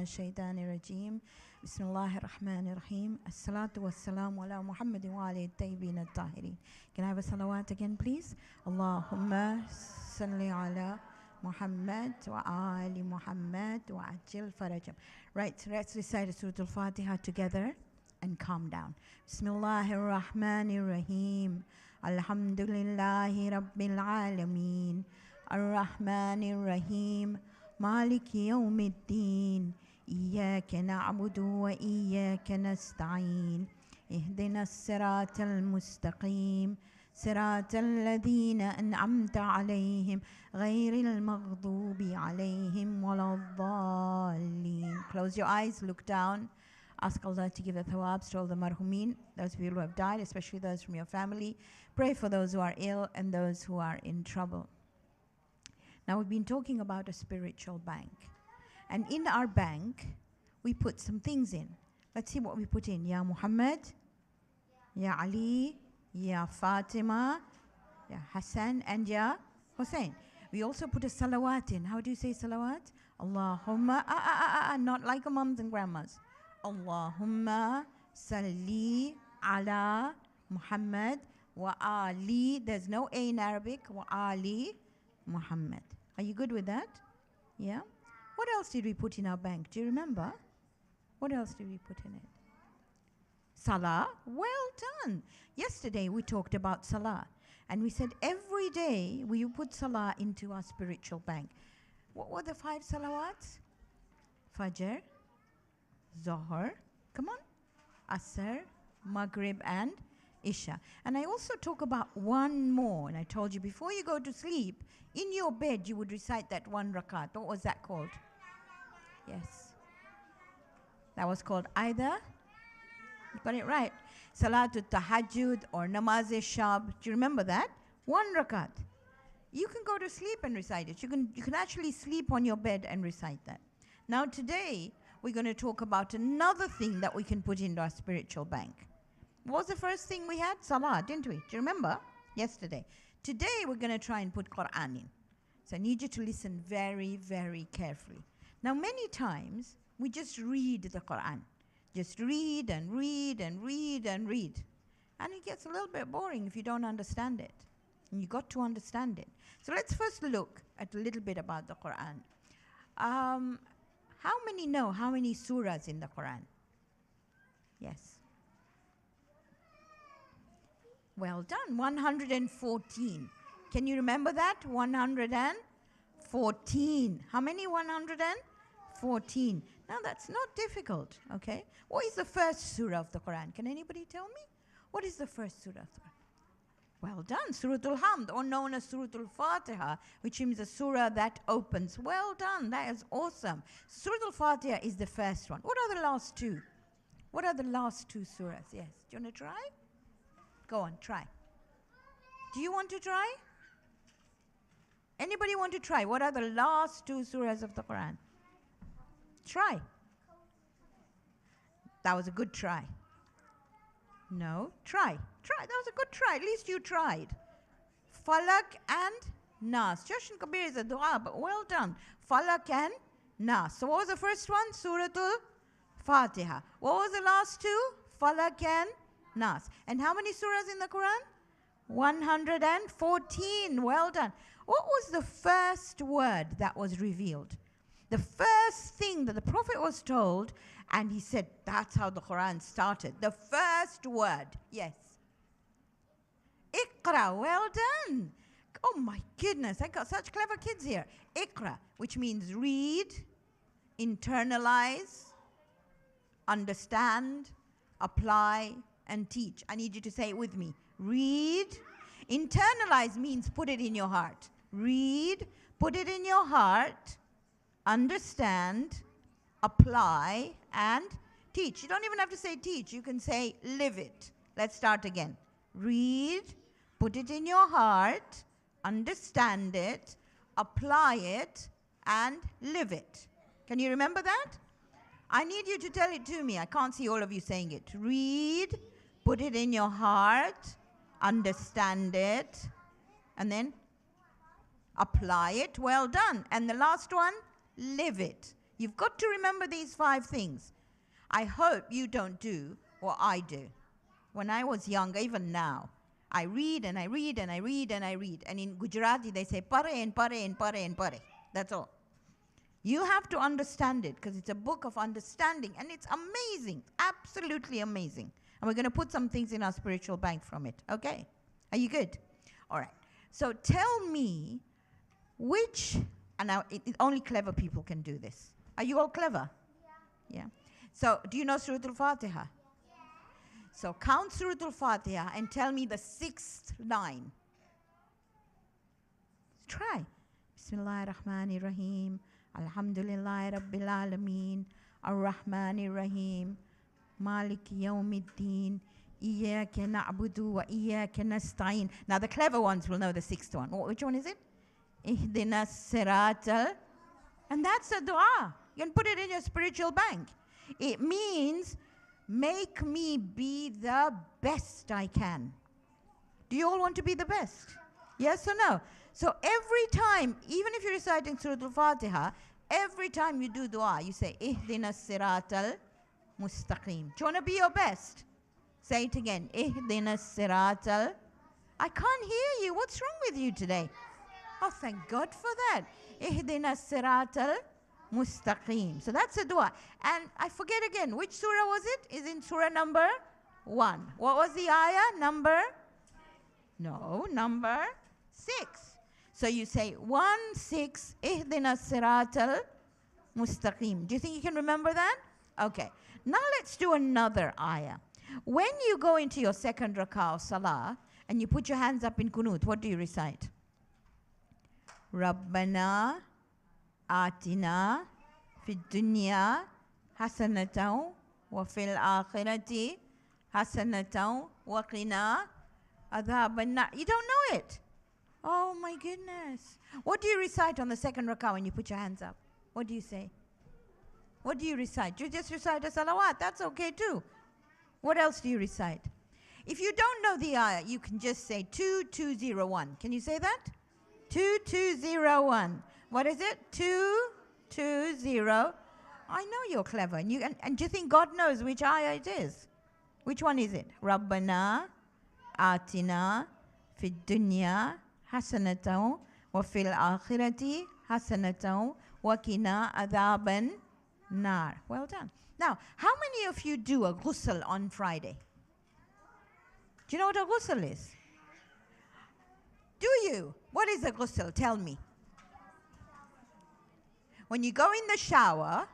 الشيطان الرجيم بسم الله الرحمن الرحيم الصلاة والسلام على محمد وعلى الطيبين الطاهرين. Can I have a salawat again please? اللهم صل على Muhammad wa ali Muhammad wa ajil farajam. Right, let's recite Surah Al-Fatiha together and calm down. Bismillahir Rahmanir Rahim. Alhamdulillahi Rabbil Alameen. Ar-Rahmanir Rahim. Maliki Yawmiddin. Iyyaka na'budu wa iyyaka nasta'een. Ihdinas siratal mustaqim. صراط الذين أنعمت عليهم غير المغضوب عليهم ولا الضالين. Close your eyes, look down. Ask Allah to give the thawabs to all the marhumin, those people who have died, especially those from your family. Pray for those who are ill and those who are in trouble. Now we've been talking about a spiritual bank. And in our bank, we put some things in. Let's see what we put in. Ya Muhammad, Ya Ali, Ya Fatima, Ya Hassan, and Ya Hussein. We also put a salawat in. How do you say salawat? Allahumma, not like a mums and grandmas. Allahumma salli ala Muhammad wa ali. There's no A in Arabic. Wa ali Muhammad. Are you good with that? Yeah? What else did we put in our bank? Do you remember? What else did we put in it? Salah, well done. Yesterday we talked about Salah and we said every day we put Salah into our spiritual bank. What were the 5 salawats? Fajr, Zohar, come on, Asr, Maghrib and Isha. And I also talk about one more, and I told you before you go to sleep, in your bed you would recite that 1 rakat. What was that called? Yes. That was called either, you got it right, Salatul Tahajjud or Namaz-e-Shab. Do you remember that? 1 rakat. You can go to sleep and recite it. You can actually sleep on your bed and recite that. Now today, we're going to talk about another thing that we can put into our spiritual bank. What was the first thing we had? Salah, didn't we? Do you remember? Yesterday. Today, we're going to try and put Quran in. So I need you to listen very, very carefully. Now, many times, we just read the Quran. Just read and read and read and read. And it gets a little bit boring if you don't understand it. And you got to understand it. So let's first look at a little bit about the Quran. How many know how many surahs in the Quran? Yes. Well done, 114. Can you remember that? 114. How many? 114. Now that's not difficult, okay? What is the first surah of the Quran? Can anybody tell me? What is the first surah of the Quran? Well done, Surah Al-Hamd, or known as Surah Al-Fatiha, which means a surah that opens. Well done, that is awesome. Surah Al-Fatiha is the first one. What are the last 2? What are the last 2 surahs? Yes, do you want to try? Go on, try. Do you want to try? Anybody want to try? What are the last 2 surahs of the Quran? Try. That was a good try. No, try. Try. That was a good try. At least you tried. Falak and Nas. Josh Kabir is a dua, but well done. Falak and Nas. So what was the first one? Surah Al-Fatiha. What was the last 2? Falak and Nas. And how many surahs in the Quran? 114. Well done. What was the first word that was revealed? The first thing that the Prophet was told, and he said, that's how the Quran started. The first word. Yes. Iqra. Well done. Oh my goodness, I got such clever kids here. Iqra, which means read, internalize, understand, apply, and teach. I need you to say it with me. Read. Internalize means put it in your heart. Read, put it in your heart, understand, apply, and teach. You don't even have to say teach. You can say live it. Let's start again. Read, put it in your heart, understand it, apply it, and live it. Can you remember that? I need you to tell it to me. I can't see all of you saying it. Read, put it in your heart, understand it, and then apply it. Well done. And the last one, live it. You've got to remember these 5 things. I hope you don't do what I do. When I was younger, even now, I read and I read and I read and I read. And in Gujarati, they say, pare and pare and pare and pare. That's all. You have to understand it because it's a book of understanding. And it's amazing, absolutely amazing. And we're going to put some things in our spiritual bank from it. Okay? Are you good? All right. So tell me which, and now only clever people can do this. Are you all clever? Yeah. Yeah. So do you know Surah Al-Fatiha? So count Surah Al-Fatiha and tell me the 6th line. Try. Bismillahirrahmanirrahim. Alhamdulillahi Rabbil Alameen. Ar-Rahmanir Rahim. Maliki Yawmiddin. Iyyaka na'budu wa iyyaka nasta'in. Now the clever ones will know the 6th one. Which one is it? Ihdinas siratal. And that's a dua. You can put it in your spiritual bank. It means, make me be the best I can. Do you all want to be the best? Yes or no? So every time, even if you're reciting Surah Al-Fatiha, every time you do dua, you say, Ihdinas siratal mustaqim. Do you want to be your best? Say it again. Ihdinas siratal. I can't hear you. What's wrong with you today? Oh, thank God for that. Ihdinas siratal mustaqim. So that's a dua. And I forget again, which surah was it? Is in surah number 1. What was the ayah? Number 6. So you say 1, 6, ihdinas siratal mustaqim. Do you think you can remember that? Okay. Now let's do another ayah. When you go into your second rak'ah of salah and you put your hands up in kunut, what do you recite? Rabbana Atina fid dunya hasanatan wa fil akhirati hasanatan wa qina adhaban nar. You don't know it. Oh my goodness. What do you recite on the second rak'ah when you put your hands up? What do you say? What do you recite? You just recite a salawat. That's okay too. What else do you recite? If you don't know the ayah, you can just say 2201. Can you say that? 2201. What is it? 220. I know you're clever. And do you think God knows which ayah it is? Which one is it? Rabbana Atina fid dunya hasanatan wa fil akhirati hasanatan wa qina adhaban nar. Well done. Now, how many of you do a ghusl on Friday? Do you know what a ghusl is? Do you? What is a ghusl? Tell me. When you go in the shower,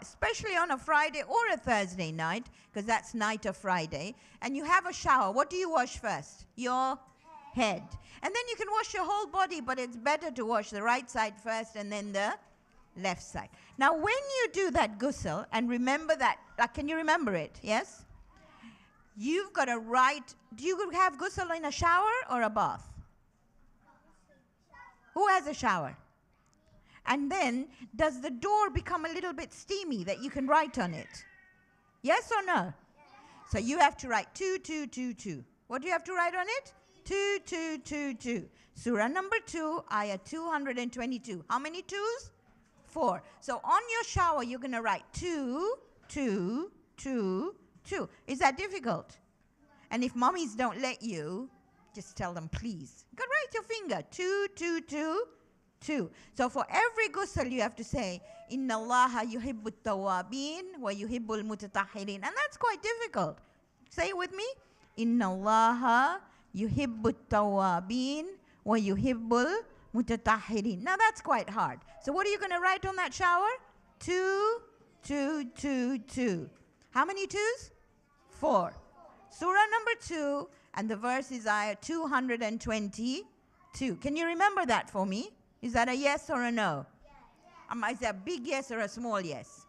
especially on a Friday or a Thursday night, because that's night of Friday, and you have a shower, what do you wash first? Your head. And then you can wash your whole body, but it's better to wash the right side first and then the left side. Now, when you do that ghusl, and remember that, can you remember it? Yes? You've got to write. Do you have ghusl in a shower or a bath? Who has a shower? And then, does the door become a little bit steamy that you can write on it? Yes or no? Yes. So you have to write 2222. What do you have to write on it? 2222. Surah number 2, ayah 222. How many twos? 4. So on your shower, you're going to write 2, 2, 2, 2. Is that difficult? And if mummies don't let you, just tell them, please. Go write your finger. 2, 2, 2, 2. So for every ghusl, you have to say, Inna Allaha yuhibbut tawabin wa yuhibbul mutatahhirin. And that's quite difficult. Say it with me. Inna Allaha yuhibbut tawabin wa yuhibbul mutatahhirin. Now that's quite hard. So what are you going to write on that shower? 2, 2, 2, 2. How many twos? 4. Surah number 2, and the verse is ayah 222. Can you remember that for me? Is that a yes or a no? Is that a big yes or a small yes?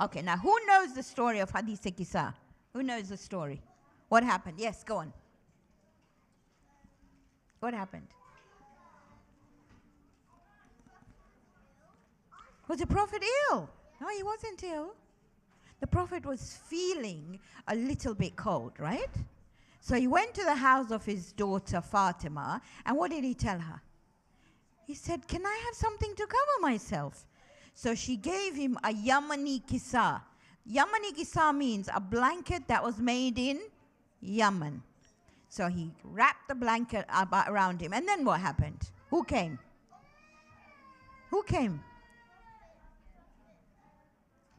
Okay, now who knows the story of Hadith Kisa? Who knows the story? What happened? Yes, go on. What happened? Was the Prophet ill? No, he wasn't ill. The Prophet was feeling a little bit cold, right? So he went to the house of his daughter Fatima, and what did he tell her? He said, can I have something to cover myself? So she gave him a Yamani kisa. Yamani kisa means a blanket that was made in Yemen. So he wrapped the blanket around him. And then what happened? Who came? Who came?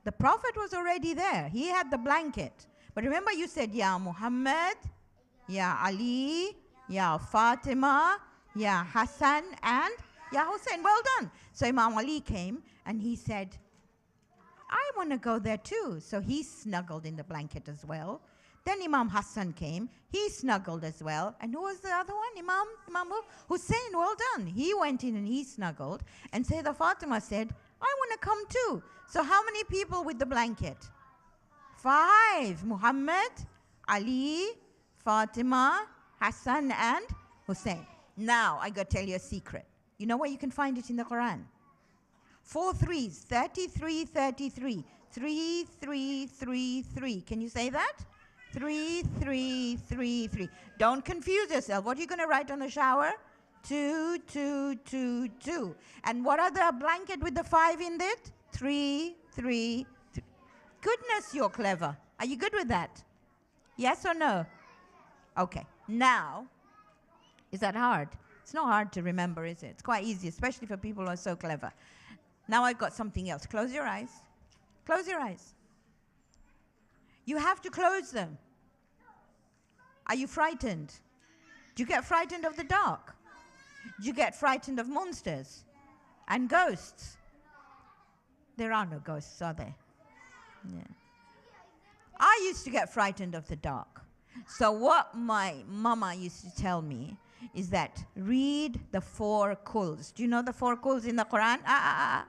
The Prophet was already there. He had the blanket. But remember you said, Ya Muhammad, Ya Ali, Ya Fatima, Ya Hassan, and Ya Hussein. Well done. So Imam Ali came and he said, I want to go there too. So he snuggled in the blanket as well. Then Imam Hassan came. He snuggled as well. And who was the other one? Imam Hussein. Well done. He went in and he snuggled. And Sayyidah Fatima said, I want to come too. So how many people with the blanket? 5. Muhammad, Ali, Fatima, Hassan, and Hussein. Now, I got to tell you a secret. You know where you can find it in the Quran? 4 threes, 33, 33. 3, 3, 3, 3. Can you say that? 3, 3, 3, 3. Don't confuse yourself. What are you going to write on the shower? 2, 2, 2, 2. And what are the blanket with the 5 in it? 3, 3, 3. Goodness, you're clever. Are you good with that? Yes or no? Okay. Now, is that hard? It's not hard to remember, is it? It's quite easy, especially for people who are so clever. Now I've got something else. Close your eyes. Close your eyes. You have to close them. Are you frightened? Do you get frightened of the dark? Do you get frightened of monsters and ghosts? There are no ghosts, are there? Yeah. I used to get frightened of the dark. So what my mama used to tell me is that read the 4 quls. Do you know the 4 quls in the Quran?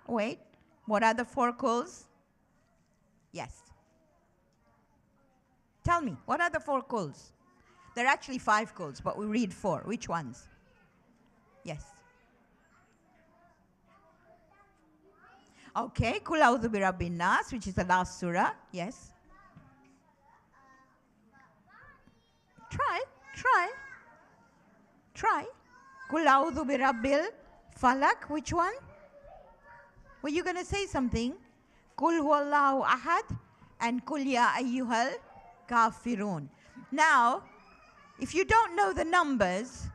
Wait. What are the 4 quls? Yes. Tell me, what are the 4 quls? There are actually 5 quls, but we read 4. Which ones? Yes. Okay, Kul A'udhu bi Rabbin Nas, which is the last surah. Yes. Try. Kul A'udhu bi Rabbil Falak. Which one? Were you going to say something? Kul Huwallahu Ahad and Kul Ya Ayyuhal Kafirun. Now, if you don't know the numbers,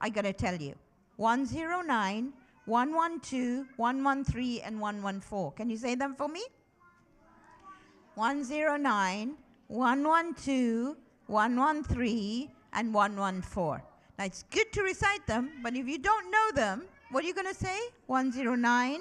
I got to tell you. 109, 112, 113, and 114. Can you say them for me? 109, 112, 113, and 114. Now, it's good to recite them, but if you don't know them, what are you going to say? 109,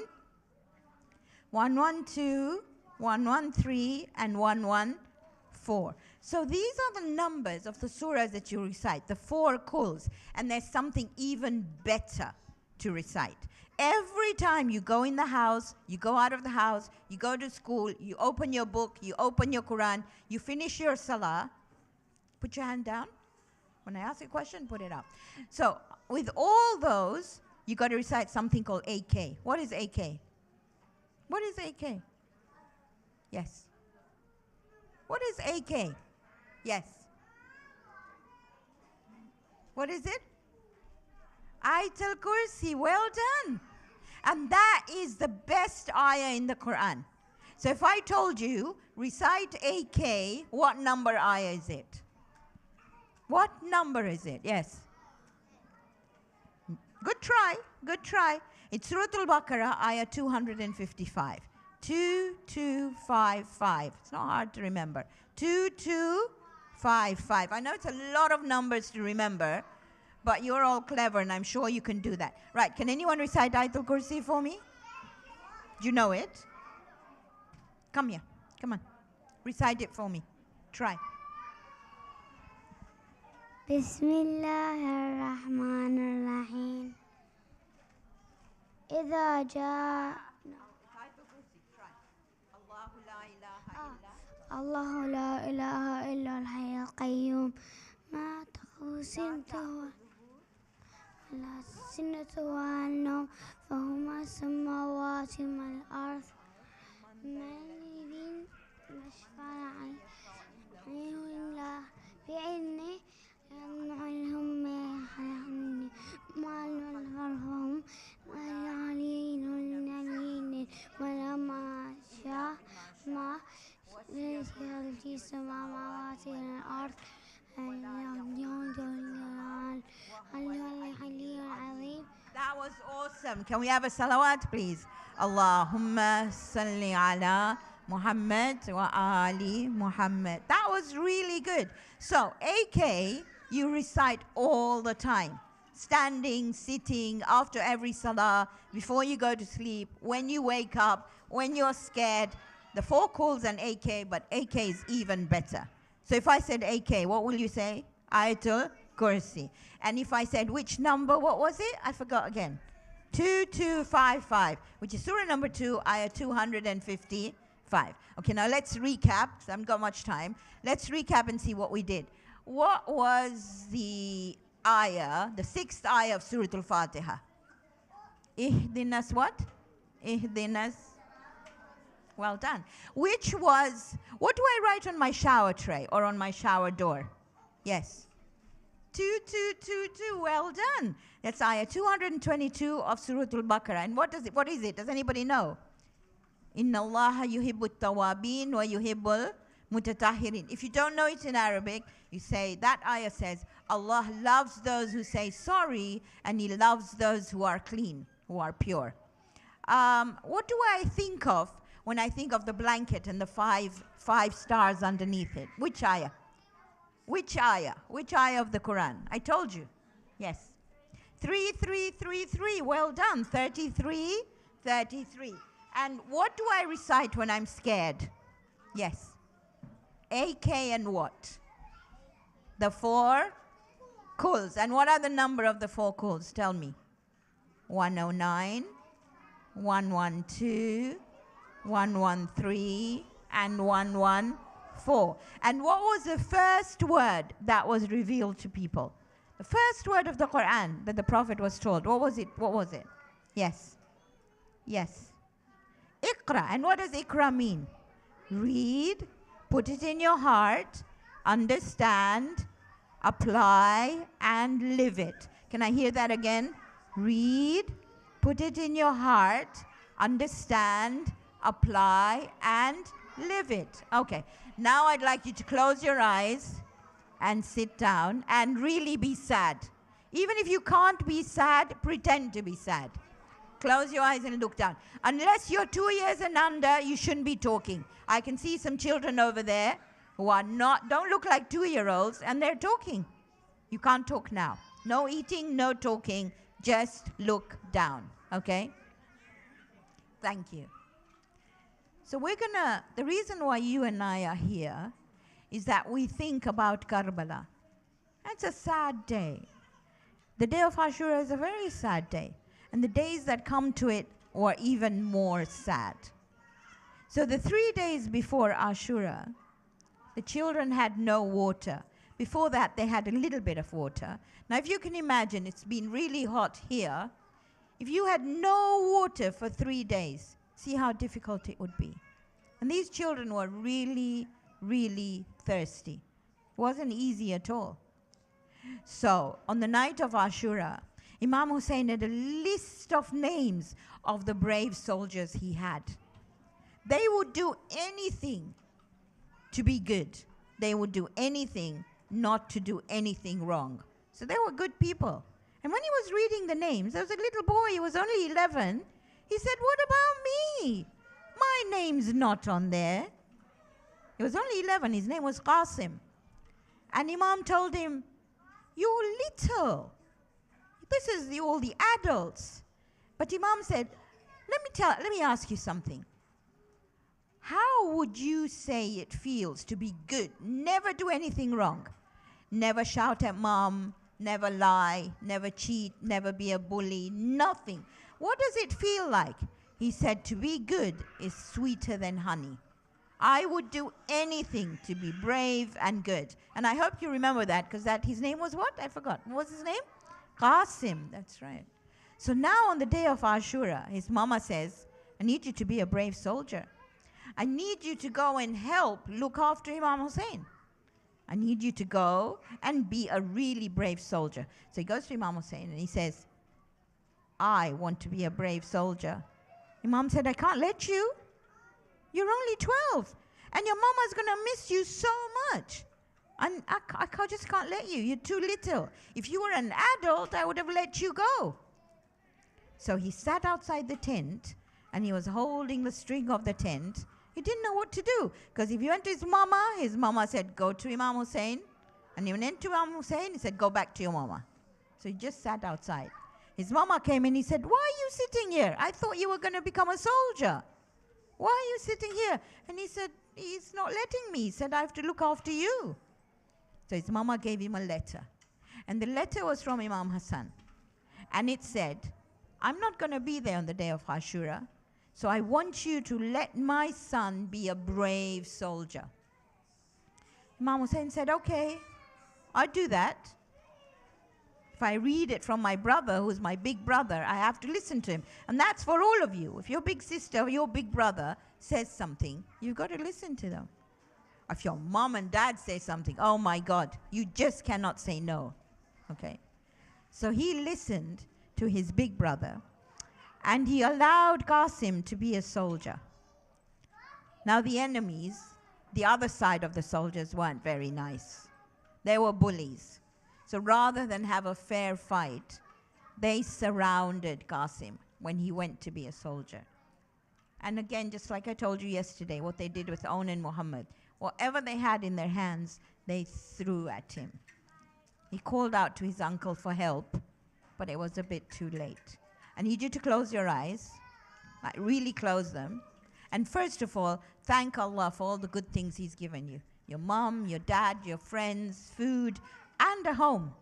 112, 113, and 114. So these are the numbers of the surahs that you recite, the 4 quls. And there's something even better to recite. Every time you go in the house, you go out of the house, you go to school, you open your book, you open your Quran, you finish your salah, put your hand down. When I ask a question, put it up. So with all those, you got to recite something called AK. What is AK? What is AK? Yes. What is AK? Yes. What is it? Ayatul Kursi. Well done. And that is the best ayah in the Quran. So if I told you, recite AK, what number ayah is it? What number is it? Yes. Good try. Good try. It's Surah Al-Baqarah, ayah 255. 2255. It's not hard to remember. 2255. I know it's a lot of numbers to remember, but you're all clever, and I'm sure you can do that. Right, can anyone recite Ayatul Kursi for me? Do you know it? Come here. Come on. Recite it for me. Try. Bismillahirrahmanirrahim. إذا جاء الله لا إله إلا الحي القيوم ما تأخذه سنة ولا نوم فهما السماوات والأرض من يشفع عنده بعلمه يمنعهم ما لهم في السماوات والأرض العظيم. That was awesome. Can we have a salawat, please? Allahumma salli ala Muhammad wa ali Muhammad. That was really good. So, AK, you recite all the time. Standing, sitting, after every salah, before you go to sleep, when you wake up, when you're scared. The 4 calls and AK, but AK is even better. So if I said AK, what will you say? Ayatul Kursi. And if I said which number, what was it? I forgot again. 2255, which is surah number 2, ayah 255. Okay, now let's recap. I haven't got much time. Let's recap and see what we did. What was the ayah, the 6th ayah of Surah Al-Fatiha? Ihdinas what? Ihdinas. Well done. Which was, what do I write on my shower tray or on my shower door? Yes. 2222, well done. That's ayah 222 of Surah Al-Baqarah. And what is it? Does anybody know? Inna Allaha yuhibbut tawabin wa yuhibbul mutatahirin. If you don't know it in Arabic, you say, that ayah says, Allah loves those who say sorry, and He loves those who are clean, who are pure. What do I think of when I think of the blanket and the five stars underneath it? Which ayah? Which ayah? Which ayah of the Quran? I told you. Yes. 3333. Well done. 33. And what do I recite when I'm scared? Yes. AK and what? The 4 kuls. And what are the number of the 4 kuls? Tell me. 109, 112, 113, and 114. And what was the first word that was revealed to people? The first word of the Quran that the Prophet was told. What was it? What was it? Yes. Yes. Iqra. And what does Iqra mean? Read, put it in your heart, understand, apply, and live it. Can I hear that again? Read, put it in your heart, understand, apply, and live it. Okay. Now I'd like you to close your eyes and sit down and really be sad. Even if you can't be sad, pretend to be sad. Close your eyes and look down. Unless you're 2 years and under, you shouldn't be talking. I can see some children over there who are don't look like 2-year-olds, and they're talking. You can't talk now. No eating, no talking. Just look down, okay? Thank you. So the reason why you and I are here is that we think about Karbala. It's a sad day. The day of Ashura is a very sad day. And the days that come to it were even more sad. So the 3 days before Ashura, the children had no water. Before that, they had a little bit of water. Now, if you can imagine, it's been really hot here. If you had no water for 3 days, see how difficult it would be. And these children were really, really thirsty. It wasn't easy at all. So, on the night of Ashura, Imam Hussein had a list of names of the brave soldiers he had. They would do anything to be good. They would do anything not to do anything wrong. So they were good people. And when he was reading the names, there was a little boy, he was only 11. He said, "What about me? My name's not on there." He was only 11. His name was Qasim. And Imam told him, "You're little. This is all the adults." But Imam said, let me ask you something. How would you say it feels to be good, never do anything wrong, never shout at mom, never lie, never cheat, never be a bully, nothing? What does it feel like? He said, to be good is sweeter than honey. I would do anything to be brave and good. And I hope you remember that, because his name was what? I forgot. What was his name? Qasim. That's right. So now on the day of Ashura, his mama says, "I need you to be a brave soldier. I need you to go and help look after Imam Hussein. I need you to go and be a really brave soldier." So he goes to Imam Hussein and he says, "I want to be a brave soldier." Imam said, "I can't let you. You're only 12. And your mama's going to miss you so much. And I just can't let you. You're too little. If you were an adult, I would have let you go. So he sat outside the tent, and he was holding the string of the tent. He didn't know what to do, because if he went to his mama said, go to Imam Hussein. And he went to Imam Hussein, he said, go back to your mama. So he just sat outside. His mama came in, he said, why are you sitting here? I thought you were going to become a soldier. Why are you sitting here? And he said, he's not letting me. He said, I have to look after you. So his mama gave him a letter. And the letter was from Imam Hassan. And it said, I'm not going to be there on the day of Ashura, so I want you to let my son be a brave soldier. Imam Hussein said, okay, I'll do that. If I read it from my brother, who's my big brother, I have to listen to him. And that's for all of you. If your big sister or your big brother says something, you've got to listen to them. If your mom and dad say something, oh my God, you just cannot say no. Okay? So he listened to his big brother, and he allowed Qasim to be a soldier. Now the enemies, the other side of the soldiers, weren't very nice. They were bullies. So rather than have a fair fight, they surrounded Qasim when he went to be a soldier. And again, just like I told you yesterday, what they did with Aun and Muhammad, whatever they had in their hands, they threw at him. He called out to his uncle for help, but it was a bit too late. I need you to close your eyes, like really close them. And first of all, thank Allah for all the good things He's given you. Your mom, your dad, your friends, food, and a home.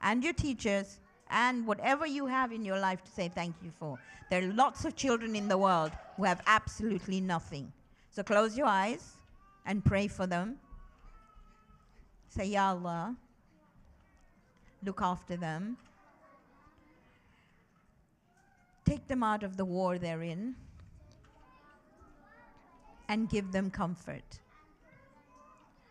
And your teachers, and whatever you have in your life to say thank you for. There are lots of children in the world who have absolutely nothing. So close your eyes and pray for them. Say, Ya Allah, look after them. Take them out of the war they're in and give them comfort.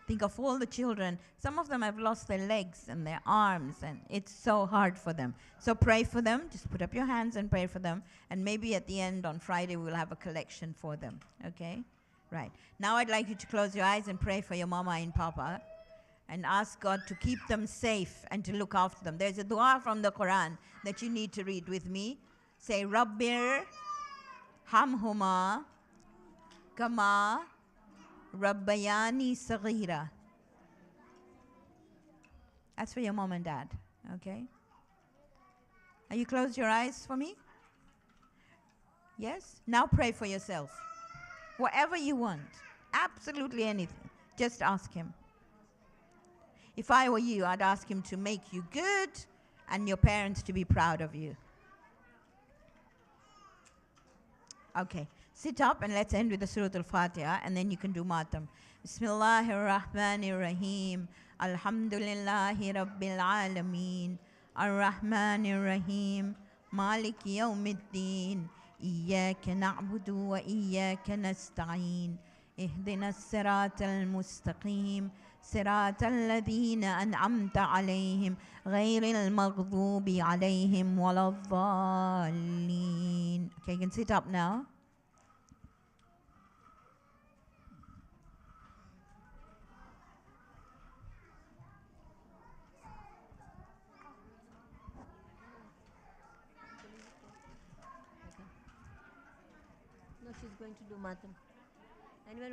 Think of all the children. Some of them have lost their legs and their arms, and it's so hard for them. So pray for them. Just put up your hands and pray for them. And maybe at the end on Friday we'll have a collection for them. Okay? Right. Now I'd like you to close your eyes and pray for your mama and papa and ask God to keep them safe and to look after them. There's a dua from the Quran that you need to read with me. Say, Rabbir hamhuma kama Rabbayani Saghira. That's for your mom and dad, okay? Are you close your eyes for me? Yes? Now pray for yourself. Whatever you want, absolutely anything, just ask Him. If I were you, I'd ask Him to make you good and your parents to be proud of you. Okay. Sit up and let's end with the Surah Al-Fatiha, and then you can do Matam. Bismillahir Rahmanir Rahim. Alhamdulillahi Rabbil Alameen. Ar-Rahmanir Rahim. Maliki Yawmiddin. Iyyaka na'budu wa iyyaka nasta'een. Ihdina as-sirata al-mustaqim. صراط الذين أنعمت عليهم غير المغضوب عليهم ولا الضالين. Okay, you can sit up now. No, she's going to do Matam. And when